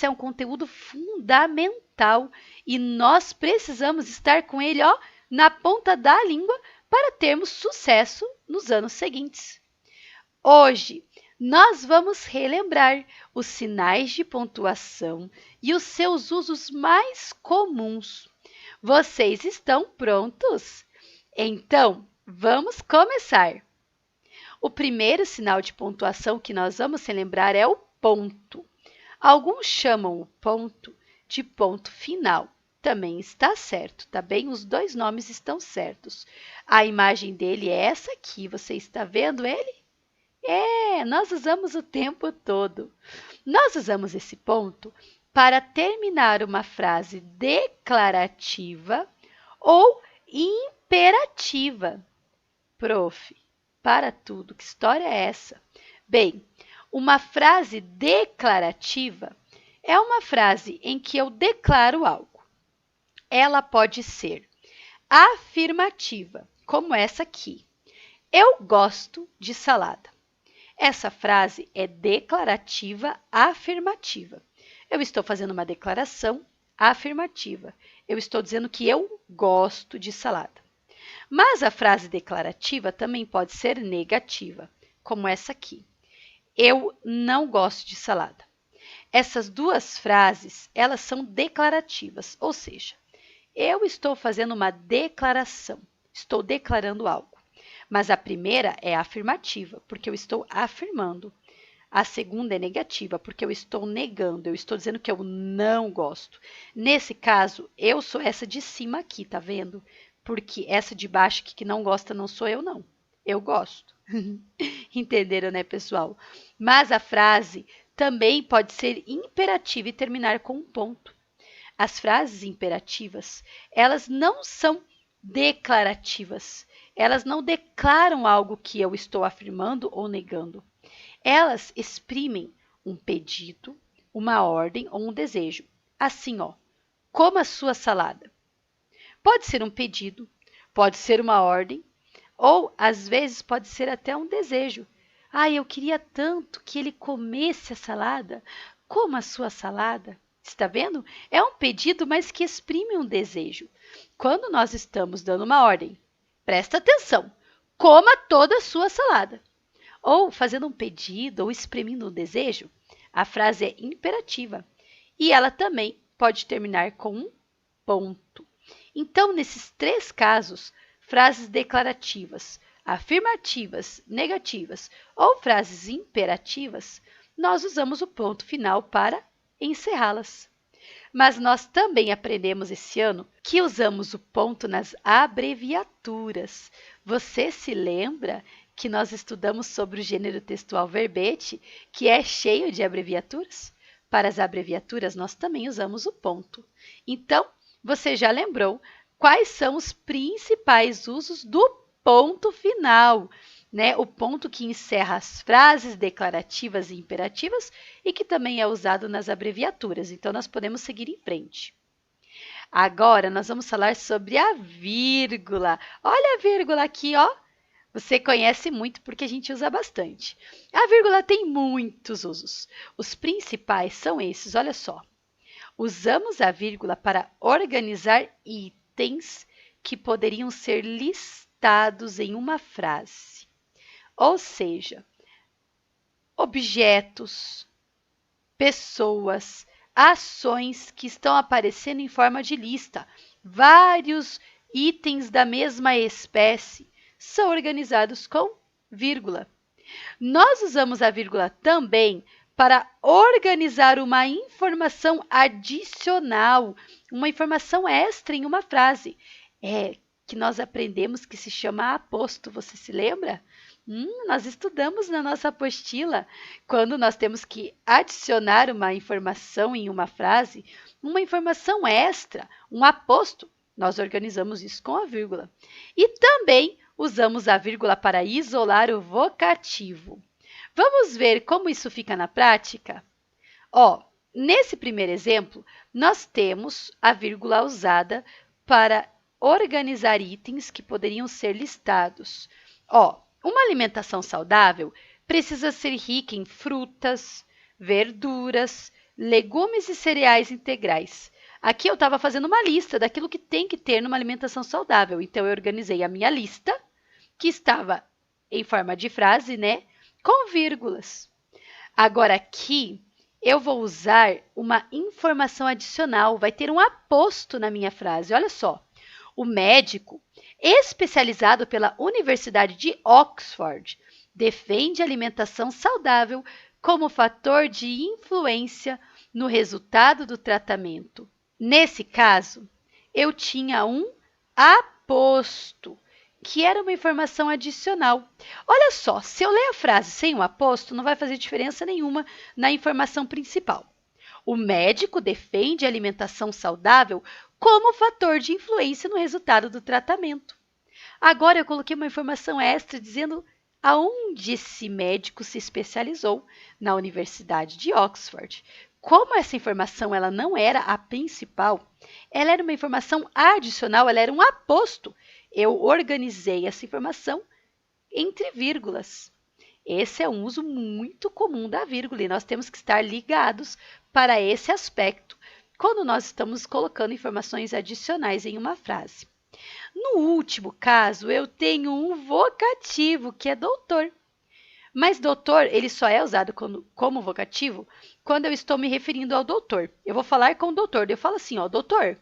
Esse é um conteúdo fundamental e nós precisamos estar com ele, ó, na ponta da língua para termos sucesso nos anos seguintes. Hoje, nós vamos relembrar os sinais de pontuação e os seus usos mais comuns. Vocês estão prontos? Então, vamos começar! O primeiro sinal de pontuação que nós vamos relembrar é o ponto. Alguns chamam o ponto de ponto final. Também está certo, tá bem? Os dois nomes estão certos. A imagem dele é essa aqui, você está vendo ele? Nós usamos o tempo todo. Nós usamos esse ponto para terminar uma frase declarativa ou imperativa. Prof, para tudo, que história é essa? Bem, uma frase declarativa é uma frase em que eu declaro algo. Ela pode ser afirmativa, como essa aqui. Eu gosto de salada. Essa frase é declarativa afirmativa. Eu estou fazendo uma declaração afirmativa. Eu estou dizendo que eu gosto de salada. Mas a frase declarativa também pode ser negativa, como essa aqui. Eu não gosto de salada. Essas duas frases, elas são declarativas, ou seja, eu estou fazendo uma declaração, estou declarando algo. Mas a primeira é afirmativa, porque eu estou afirmando. A segunda é negativa, porque eu estou negando, eu estou dizendo que eu não gosto. Nesse caso, eu sou essa de cima aqui, tá vendo? Porque essa de baixo que não gosta não sou eu, não. Eu gosto. Entenderam, né, pessoal? Mas a frase também pode ser imperativa e terminar com um ponto. As frases imperativas, elas não são declarativas. Elas não declaram algo que eu estou afirmando ou negando. Elas exprimem um pedido, uma ordem ou um desejo. Assim, ó, coma a sua salada. Pode ser um pedido, pode ser uma ordem, ou às vezes pode ser até um desejo. Eu queria tanto que ele comesse a salada. Coma a sua salada. Está vendo? É um pedido, mas que exprime um desejo. Quando nós estamos dando uma ordem, presta atenção, coma toda a sua salada. Ou fazendo um pedido ou exprimindo um desejo, a frase é imperativa. E ela também pode terminar com um ponto. Então, nesses três casos, frases declarativas, afirmativas, negativas ou frases imperativas, nós usamos o ponto final para encerrá-las. Mas nós também aprendemos esse ano que usamos o ponto nas abreviaturas. Você se lembra que nós estudamos sobre o gênero textual verbete, que é cheio de abreviaturas? Para as abreviaturas, nós também usamos o ponto. Então, você já lembrou quais são os principais usos do ponto final, né? O ponto que encerra as frases declarativas e imperativas e que também é usado nas abreviaturas. Então, nós podemos seguir em frente. Agora, nós vamos falar sobre a vírgula. Olha a vírgula aqui, ó. Você conhece muito porque a gente usa bastante. A vírgula tem muitos usos. Os principais são esses, olha só. Usamos a vírgula para organizar itens que poderiam ser listados em uma frase. Ou seja, objetos, pessoas, ações que estão aparecendo em forma de lista. Vários itens da mesma espécie são organizados com vírgula. Nós usamos a vírgula também para organizar uma informação adicional, uma informação extra em uma frase. Que nós aprendemos que se chama aposto, você se lembra? Nós estudamos na nossa apostila, quando nós temos que adicionar uma informação em uma frase, uma informação extra, um aposto, nós organizamos isso com a vírgula. E também usamos a vírgula para isolar o vocativo. Vamos ver como isso fica na prática? Nesse primeiro exemplo, nós temos a vírgula usada para organizar itens que poderiam ser listados. Uma alimentação saudável precisa ser rica em frutas, verduras, legumes e cereais integrais. Aqui eu estava fazendo uma lista daquilo que tem que ter numa alimentação saudável. Então, eu organizei a minha lista, que estava em forma de frase, né? Com vírgulas. Agora, aqui, eu vou usar uma informação adicional. Vai ter um aposto na minha frase. Olha só. O médico, especializado pela Universidade de Oxford, defende a alimentação saudável como fator de influência no resultado do tratamento. Nesse caso, eu tinha um aposto, que era uma informação adicional. Olha só, se eu ler a frase sem o aposto, não vai fazer diferença nenhuma na informação principal. O médico defende a alimentação saudável como fator de influência no resultado do tratamento. Agora eu coloquei uma informação extra dizendo aonde esse médico se especializou, na Universidade de Oxford. Como essa informação ela não era a principal, ela era uma informação adicional, ela era um aposto. Eu organizei essa informação entre vírgulas. Esse é um uso muito comum da vírgula e nós temos que estar ligados para esse aspecto quando nós estamos colocando informações adicionais em uma frase. No último caso, eu tenho um vocativo, que é doutor. Mas doutor, ele só é usado como vocativo quando eu estou me referindo ao doutor. Eu vou falar com o doutor. Eu falo assim, ó, doutor,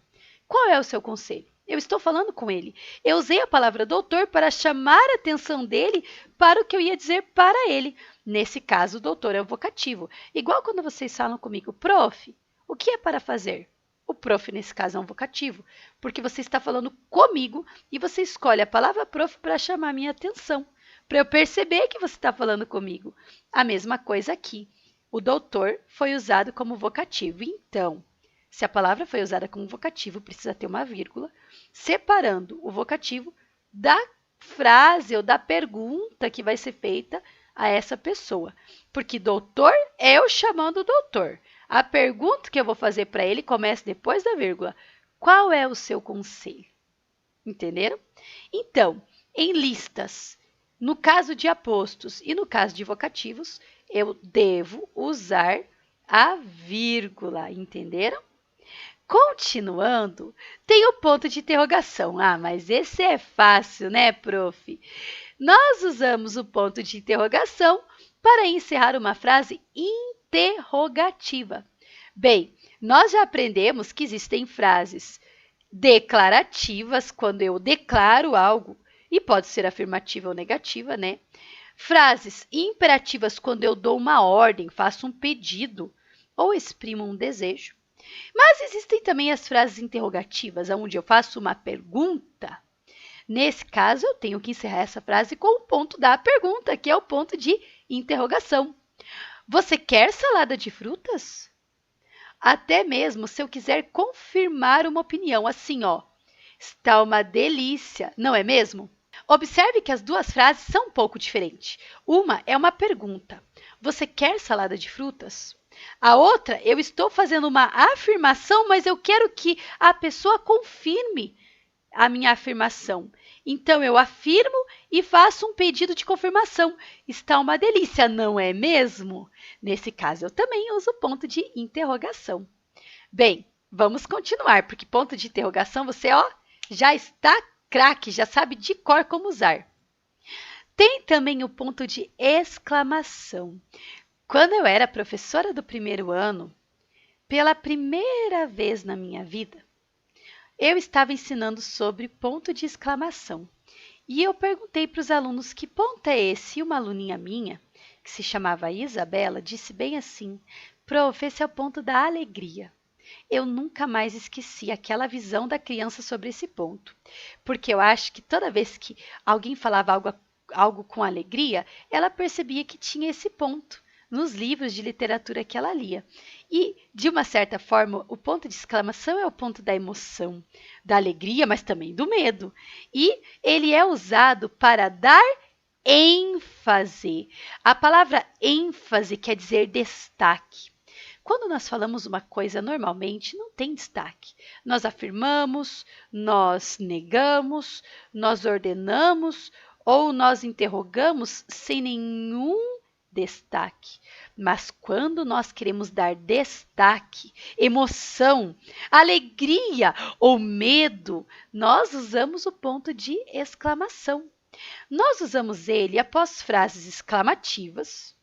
qual é o seu conselho? Eu estou falando com ele. Eu usei a palavra doutor para chamar a atenção dele para o que eu ia dizer para ele. Nesse caso, doutor é o vocativo. Igual quando vocês falam comigo, prof, o que é para fazer? O prof, nesse caso, é um vocativo, porque você está falando comigo e você escolhe a palavra prof para chamar a minha atenção, para eu perceber que você está falando comigo. A mesma coisa aqui. O doutor foi usado como vocativo. Então, se a palavra foi usada como vocativo, precisa ter uma vírgula, separando o vocativo da frase ou da pergunta que vai ser feita a essa pessoa. Porque doutor é eu chamando o doutor. A pergunta que eu vou fazer para ele começa depois da vírgula. Qual é o seu conselho? Entenderam? Então, em listas, no caso de apostos e no caso de vocativos, eu devo usar a vírgula. Entenderam? Continuando, tem o ponto de interrogação. Ah, mas esse é fácil, né, prof? Nós usamos o ponto de interrogação para encerrar uma frase interrogativa. Bem, nós já aprendemos que existem frases declarativas, quando eu declaro algo, e pode ser afirmativa ou negativa, né? Frases imperativas, quando eu dou uma ordem, faço um pedido ou exprimo um desejo. Mas existem também as frases interrogativas, onde eu faço uma pergunta. Nesse caso, eu tenho que encerrar essa frase com o ponto da pergunta, que é o ponto de interrogação. Você quer salada de frutas? Até mesmo se eu quiser confirmar uma opinião, assim, ó, está uma delícia, não é mesmo? Observe que as duas frases são um pouco diferentes. Uma é uma pergunta. Você quer salada de frutas? A outra, eu estou fazendo uma afirmação, mas eu quero que a pessoa confirme a minha afirmação. Então, eu afirmo e faço um pedido de confirmação. Está uma delícia, não é mesmo? Nesse caso, eu também uso o ponto de interrogação. Bem, vamos continuar, porque ponto de interrogação você, ó, já está craque, já sabe de cor como usar. Tem também o ponto de exclamação. Quando eu era professora do primeiro ano, pela primeira vez na minha vida, eu estava ensinando sobre ponto de exclamação. E eu perguntei para os alunos que ponto é esse. E uma aluninha minha, que se chamava Isabela, disse bem assim, prof, esse é o ponto da alegria. Eu nunca mais esqueci aquela visão da criança sobre esse ponto. Porque eu acho que toda vez que alguém falava algo com alegria, ela percebia que tinha esse ponto nos livros de literatura que ela lia. E, de uma certa forma, o ponto de exclamação é o ponto da emoção, da alegria, mas também do medo. E ele é usado para dar ênfase. A palavra ênfase quer dizer destaque. Quando nós falamos uma coisa, normalmente não tem destaque. Nós afirmamos, nós negamos, nós ordenamos ou nós interrogamos sem nenhum destaque. Mas quando nós queremos dar destaque, emoção, alegria ou medo, nós usamos o ponto de exclamação. Nós usamos ele após frases exclamativas,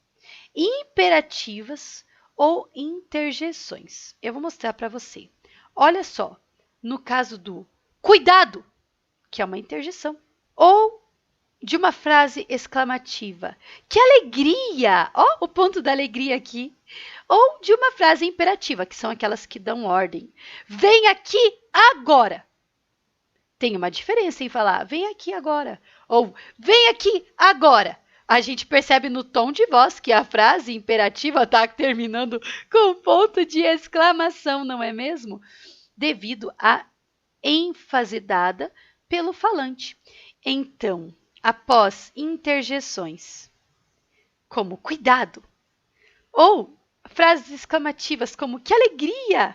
imperativas ou interjeções. Eu vou mostrar para você. Olha só, no caso do cuidado, que é uma interjeção, ou de uma frase exclamativa, que alegria! Ó, o ponto da alegria aqui. Ou de uma frase imperativa, que são aquelas que dão ordem. Vem aqui agora! Tem uma diferença em falar vem aqui agora ou vem aqui agora. A gente percebe no tom de voz que a frase imperativa está terminando com ponto de exclamação, não é mesmo? Devido à ênfase dada pelo falante. Então, após interjeções como cuidado, ou frases exclamativas como que alegria,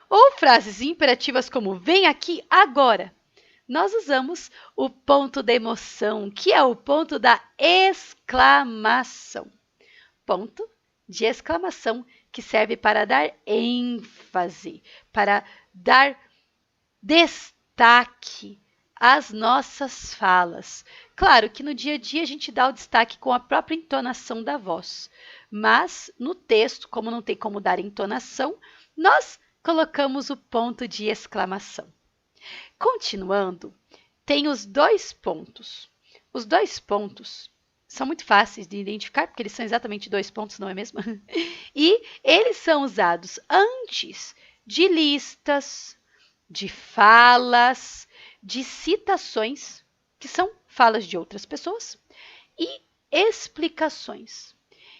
ou frases imperativas como vem aqui agora, nós usamos o ponto da emoção, que é o ponto da exclamação. Ponto de exclamação que serve para dar ênfase, para dar destaque às nossas falas. Claro que no dia a dia a gente dá o destaque com a própria entonação da voz, mas no texto, como não tem como dar entonação, nós colocamos o ponto de exclamação. Continuando, tem os dois pontos. Os dois pontos são muito fáceis de identificar, porque eles são exatamente dois pontos, não é mesmo? E eles são usados antes de listas, de falas, de citações, que são falas de outras pessoas, e explicações.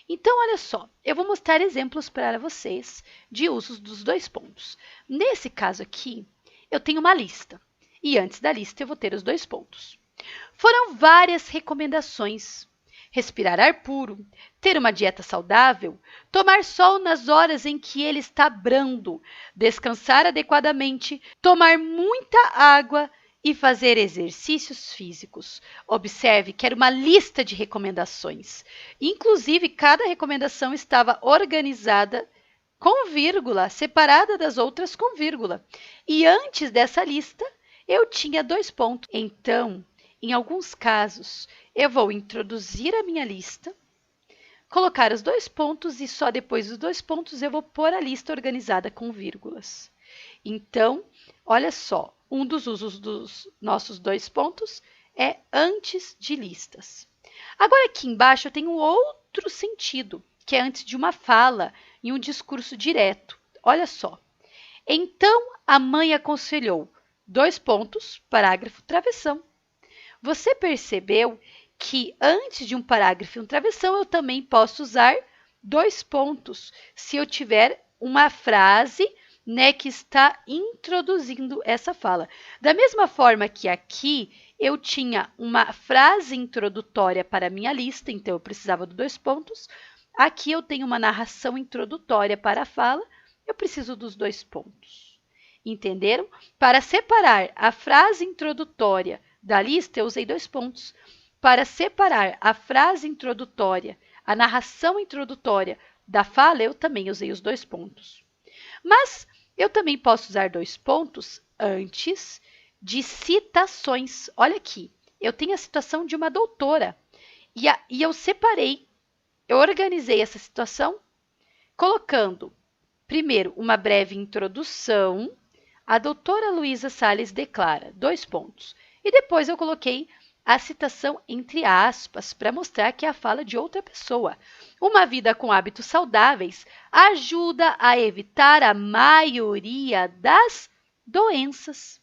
Então, olha só, eu vou mostrar exemplos para vocês de usos dos dois pontos. Nesse caso aqui, eu tenho uma lista, e antes da lista eu vou ter os dois pontos. Foram várias recomendações. Respirar ar puro, ter uma dieta saudável, tomar sol nas horas em que ele está brando, descansar adequadamente, tomar muita água e fazer exercícios físicos. Observe que era uma lista de recomendações. Inclusive, cada recomendação estava organizada com vírgula, separada das outras com vírgula. E antes dessa lista, eu tinha dois pontos. Então, em alguns casos, eu vou introduzir a minha lista, colocar os dois pontos e só depois dos dois pontos eu vou pôr a lista organizada com vírgulas. Então, olha só, um dos usos dos nossos dois pontos é antes de listas. Agora aqui embaixo eu tenho outro sentido, que é antes de uma fala em um discurso direto. Olha só. Então, a mãe aconselhou, dois pontos, parágrafo, travessão. Você percebeu que antes de um parágrafo e um travessão, eu também posso usar dois pontos, se eu tiver uma frase, né, que está introduzindo essa fala. Da mesma forma que aqui eu tinha uma frase introdutória para a minha lista, então eu precisava de dois pontos. Aqui eu tenho uma narração introdutória para a fala, eu preciso dos dois pontos. Entenderam? Para separar a frase introdutória da lista, eu usei dois pontos. Para separar a frase introdutória, a narração introdutória da fala, eu também usei os dois pontos. Mas eu também posso usar dois pontos antes de citações. Olha aqui, eu tenho a citação de uma doutora e eu separei, eu organizei essa situação colocando, primeiro, uma breve introdução. A doutora Luísa Salles declara, dois pontos. E depois eu coloquei a citação entre aspas para mostrar que é a fala de outra pessoa. Uma vida com hábitos saudáveis ajuda a evitar a maioria das doenças.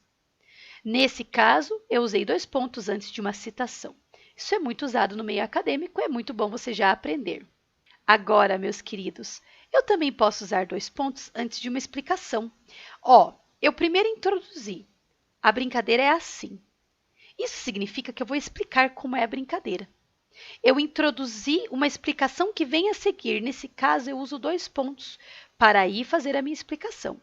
Nesse caso, eu usei dois pontos antes de uma citação. Isso é muito usado no meio acadêmico, é muito bom você já aprender. Agora, meus queridos, eu também posso usar dois pontos antes de uma explicação. Eu primeiro introduzi. A brincadeira é assim. Isso significa que eu vou explicar como é a brincadeira. Eu introduzi uma explicação que vem a seguir. Nesse caso, eu uso dois pontos para aí fazer a minha explicação.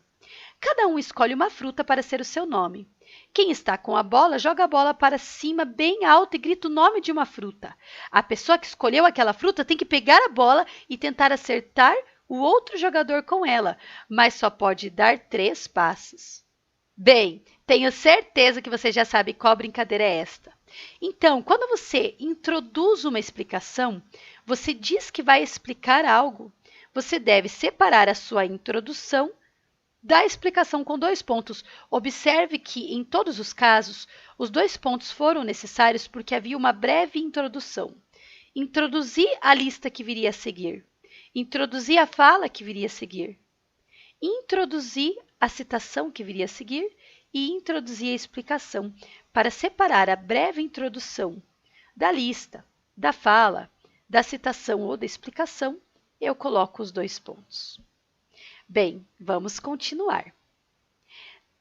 Cada um escolhe uma fruta para ser o seu nome. Quem está com a bola, joga a bola para cima bem alto e grita o nome de uma fruta. A pessoa que escolheu aquela fruta tem que pegar a bola e tentar acertar o outro jogador com ela, mas só pode dar 3 passos. Bem, tenho certeza que você já sabe qual brincadeira é esta. Então, quando você introduz uma explicação, você diz que vai explicar algo. Você deve separar a sua introdução da explicação com 2 pontos. Observe que, em todos os casos, os 2 pontos foram necessários porque havia uma breve introdução. Introduzi a lista que viria a seguir. Introduzi a fala que viria a seguir. Introduzi a citação que viria a seguir e introduzi a explicação. Para separar a breve introdução da lista, da fala, da citação ou da explicação, eu coloco os 2 pontos. Bem, vamos continuar.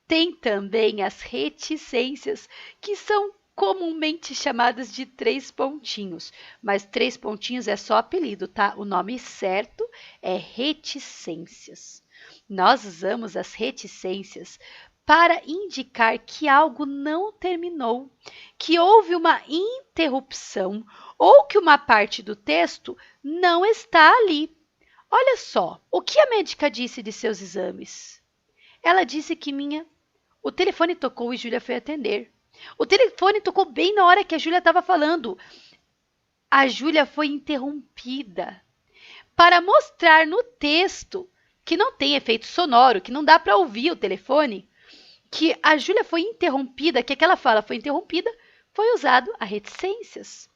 Tem também as reticências, que são comumente chamadas de 3 pontinhos, mas 3 pontinhos é só apelido, tá? O nome certo é reticências. Nós usamos as reticências para indicar que algo não terminou, que houve uma interrupção ou que uma parte do texto não está ali. Olha só, o que a médica disse de seus exames? Ela disse que o telefone tocou e Júlia foi atender. O telefone tocou bem na hora que a Júlia estava falando. A Júlia foi interrompida. Para mostrar no texto que não tem efeito sonoro, que não dá para ouvir o telefone, que a Júlia foi interrompida, que aquela fala foi interrompida, foi usado a reticências.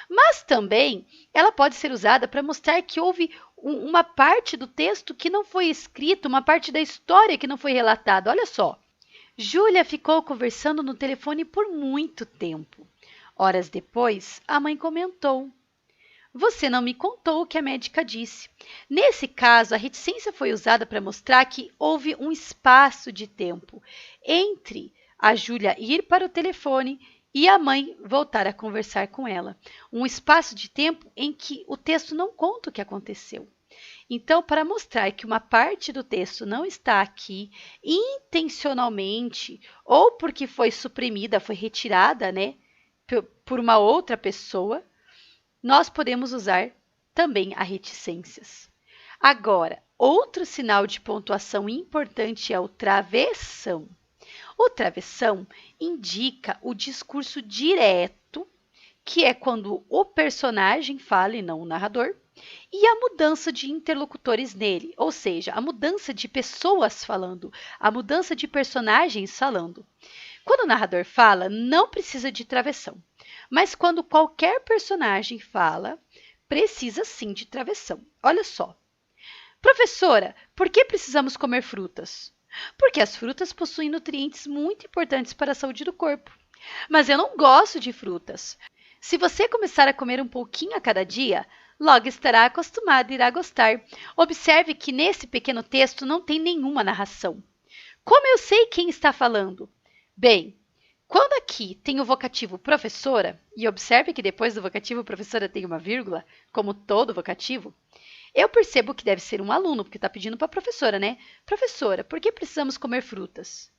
Mas também ela pode ser usada para mostrar que houve uma parte do texto que não foi escrita, uma parte da história que não foi relatada. Olha só, Júlia ficou conversando no telefone por muito tempo. Horas depois, a mãe comentou: "Você não me contou o que a médica disse." Nesse caso, a reticência foi usada para mostrar que houve um espaço de tempo entre a Júlia ir para o telefone e a mãe voltar a conversar com ela. Um espaço de tempo em que o texto não conta o que aconteceu. Então, para mostrar que uma parte do texto não está aqui intencionalmente ou porque foi suprimida, foi retirada, né, por uma outra pessoa, nós podemos usar também a reticências. Agora, outro sinal de pontuação importante é o travessão. O travessão indica o discurso direto, que é quando o personagem fala e não o narrador, e a mudança de interlocutores nele, ou seja, a mudança de pessoas falando, a mudança de personagens falando. Quando o narrador fala, não precisa de travessão, mas quando qualquer personagem fala, precisa sim de travessão. Olha só. Professora, por que precisamos comer frutas? Porque as frutas possuem nutrientes muito importantes para a saúde do corpo. Mas eu não gosto de frutas. Se você começar a comer um pouquinho a cada dia, logo estará acostumado e irá gostar. Observe que nesse pequeno texto não tem nenhuma narração. Como eu sei quem está falando? Bem, quando aqui tem o vocativo professora, e observe que depois do vocativo professora tem uma vírgula, como todo vocativo, eu percebo que deve ser um aluno, porque está pedindo para a professora, né? Professora, por que precisamos comer frutas?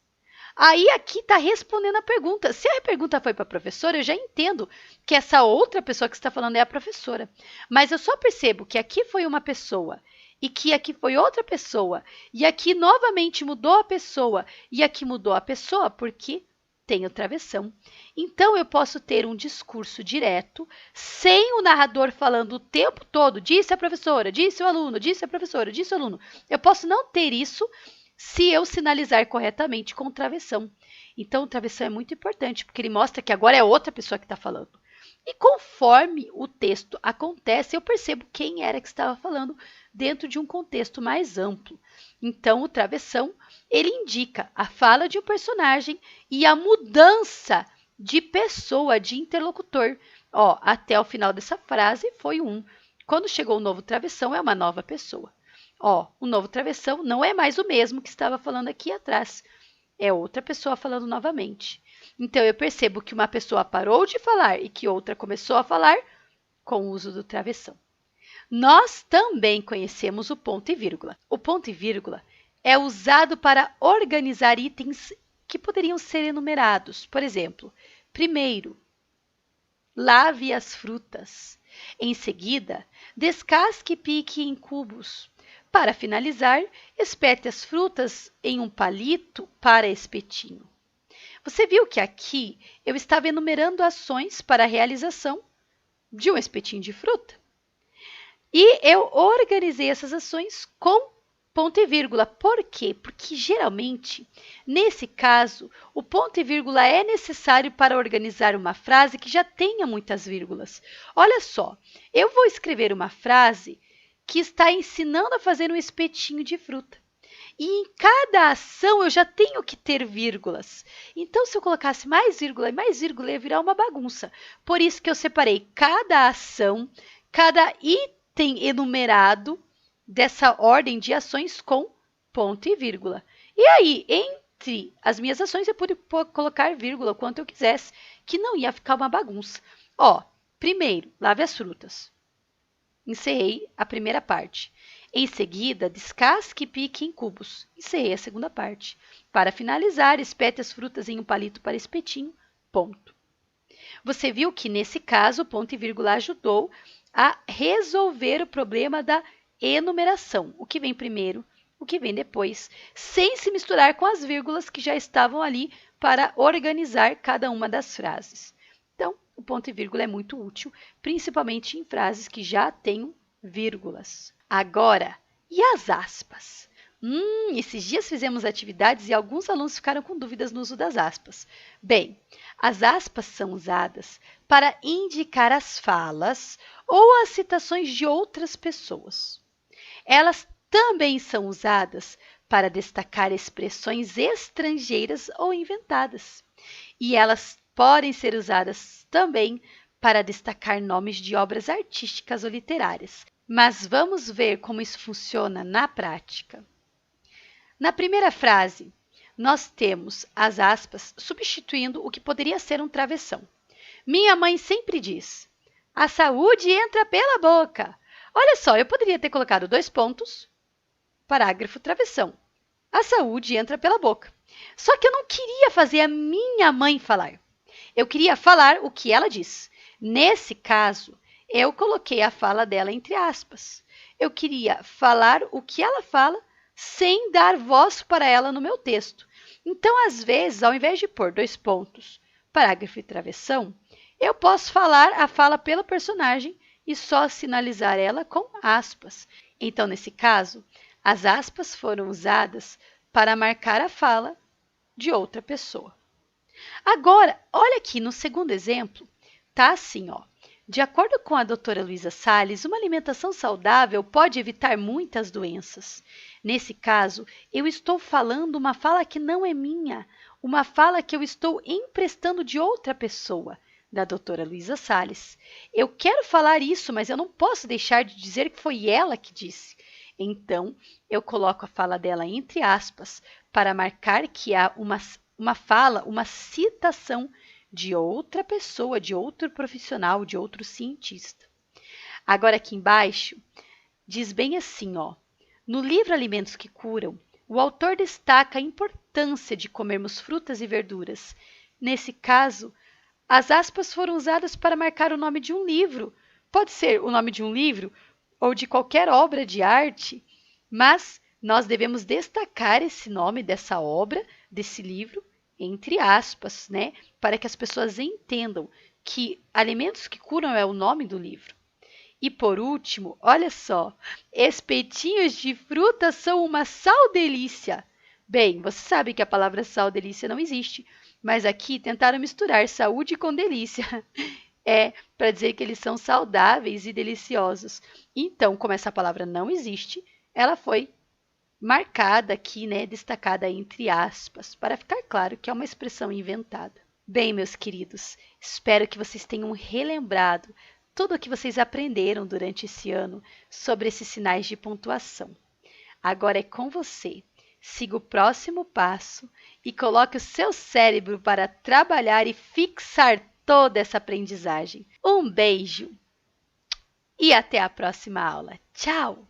Aí aqui está respondendo a pergunta. Se a pergunta foi para a professora, eu já entendo que essa outra pessoa que está falando é a professora. Mas eu só percebo que aqui foi uma pessoa e que aqui foi outra pessoa e aqui novamente mudou a pessoa e aqui mudou a pessoa porque tem o travessão. Então, eu posso ter um discurso direto, sem o narrador falando o tempo todo, disse a professora, disse o aluno, disse a professora, disse o aluno. Eu posso não ter isso se eu sinalizar corretamente com o travessão. Então, o travessão é muito importante, porque ele mostra que agora é outra pessoa que está falando. E conforme o texto acontece, eu percebo quem era que estava falando dentro de um contexto mais amplo. Então, o travessão, ele indica a fala de um personagem e a mudança de pessoa, de interlocutor. Ó, até o final dessa frase foi um. Quando chegou o novo travessão, é uma nova pessoa. Ó, o novo travessão não é mais o mesmo que estava falando aqui atrás. É outra pessoa falando novamente. Então, eu percebo que uma pessoa parou de falar e que outra começou a falar com o uso do travessão. Nós também conhecemos o ponto e vírgula. O ponto e vírgula é usado para organizar itens que poderiam ser enumerados. Por exemplo, primeiro, lave as frutas. Em seguida, descasque e pique em cubos. Para finalizar, espete as frutas em um palito para espetinho. Você viu que aqui eu estava enumerando ações para a realização de um espetinho de fruta. E eu organizei essas ações com ponto e vírgula. Por quê? Porque geralmente, nesse caso, o ponto e vírgula é necessário para organizar uma frase que já tenha muitas vírgulas. Olha só, eu vou escrever uma frase que está ensinando a fazer um espetinho de fruta. E em cada ação eu já tenho que ter vírgulas. Então, se eu colocasse mais vírgula e mais vírgula, ia virar uma bagunça. Por isso que eu separei cada ação, cada item enumerado dessa ordem de ações com ponto e vírgula. E aí, entre as minhas ações, eu pude colocar vírgula o quanto eu quisesse, que não ia ficar uma bagunça. Ó, primeiro, lave as frutas. Encerrei a primeira parte. Em seguida, descasque e pique em cubos. Encerrei a segunda parte. Para finalizar, espete as frutas em um palito para espetinho. Ponto. Você viu que, nesse caso, o ponto e vírgula ajudou a resolver o problema da enumeração. O que vem primeiro, o que vem depois, sem se misturar com as vírgulas que já estavam ali para organizar cada uma das frases. Então, o ponto e vírgula é muito útil, principalmente em frases que já têm vírgulas. Agora, e as aspas? Esses dias fizemos atividades e alguns alunos ficaram com dúvidas no uso das aspas. Bem, as aspas são usadas para indicar as falas ou as citações de outras pessoas. Elas também são usadas para destacar expressões estrangeiras ou inventadas. E elas podem ser usadas também para destacar nomes de obras artísticas ou literárias. Mas vamos ver como isso funciona na prática. Na primeira frase, nós temos as aspas substituindo o que poderia ser um travessão. Minha mãe sempre diz: a saúde entra pela boca. Olha só, eu poderia ter colocado 2 pontos, parágrafo travessão. A saúde entra pela boca. Só que eu não queria fazer a minha mãe falar. Eu queria falar o que ela diz. Nesse caso, eu coloquei a fala dela entre aspas. Eu queria falar o que ela fala sem dar voz para ela no meu texto. Então, às vezes, ao invés de pôr 2 pontos, parágrafo e travessão, eu posso falar a fala pelo personagem e só sinalizar ela com aspas. Então, nesse caso, as aspas foram usadas para marcar a fala de outra pessoa. Agora, olha aqui no segundo exemplo, tá assim, ó. De acordo com a doutora Luísa Salles, uma alimentação saudável pode evitar muitas doenças. Nesse caso, eu estou falando uma fala que não é minha, uma fala que eu estou emprestando de outra pessoa, da doutora Luísa Salles. Eu quero falar isso, mas eu não posso deixar de dizer que foi ela que disse. Então, eu coloco a fala dela entre aspas, para marcar que há uma fala, uma citação de outra pessoa, de outro profissional, de outro cientista. Agora aqui embaixo, diz bem assim, ó. No livro Alimentos que Curam, o autor destaca a importância de comermos frutas e verduras. Nesse caso, as aspas foram usadas para marcar o nome de um livro. Pode ser o nome de um livro ou de qualquer obra de arte, mas nós devemos destacar esse nome dessa obra, desse livro, entre aspas, né? Para que as pessoas entendam que Alimentos que Curam é o nome do livro. E por último, olha só, espetinhos de fruta são uma saldelícia. Bem, você sabe que a palavra saldelícia não existe, mas aqui tentaram misturar saúde com delícia. É para dizer que eles são saudáveis e deliciosos. Então, como essa palavra não existe, ela foi marcada aqui, né, destacada entre aspas, para ficar claro que é uma expressão inventada. Bem, meus queridos, espero que vocês tenham relembrado tudo o que vocês aprenderam durante esse ano sobre esses sinais de pontuação. Agora é com você. Siga o próximo passo e coloque o seu cérebro para trabalhar e fixar toda essa aprendizagem. Um beijo e até a próxima aula. Tchau!